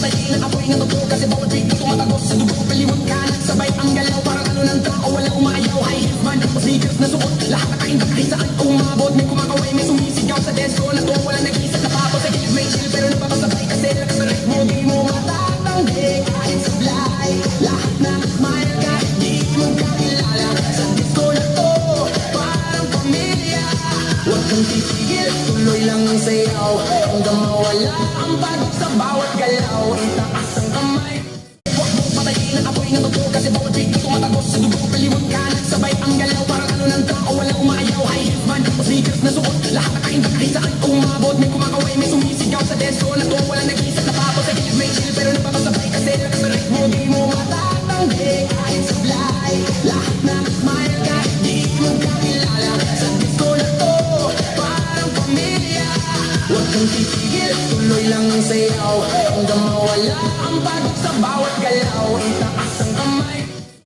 patayin ang apoy ng totoo. Kasi bawat beat na tumatagos sa dugo. Paliwot ka, nagsabay ang galaw. Parang ano ng tao, wala umaayaw. High heels man, sneakers na suot. Lahat nakainda kahit saan umabot. May kumakaway, may sumisigaw sa desk ko. Na to, wala nag-isip na papo. Sa gilid may chill, pero napapasabay. Kasi lakas na right mo, di mo matatanggi. Kahit sablay, lahat na smile ka. Di mo kakilala sa disco na to. Parang pamilya. Huwag kang titigil, tuloy lang ang sayaw. Hanggang mawala ang pagod sa bawat galaw. Itaas ang kamay. Huwag mo patayin ang apoy ng totoo. Kasi bawat beat na tumatagos sa dugo. Paliwot ka, nagsabay ang galaw. Parang ano ng tao, wala umaayaw. High heels man, sneakers na suot. Lahat nakainda kahit saan umabot. May kumakaway, may sumisigaw sa desk ko. Na to, wala nag-isip na papo. Sa gilid may chill, pero napapasabay. Kasi lakas na right mo, di mo matatanggi. Kahit sablay, lahat na smile ka. Di mo kakilala sa disco na to. Parang pamilya. Huwag kang titigil, tuloy lang ang sayaw. Hanggang mawala ang pagod sa bawat galaw.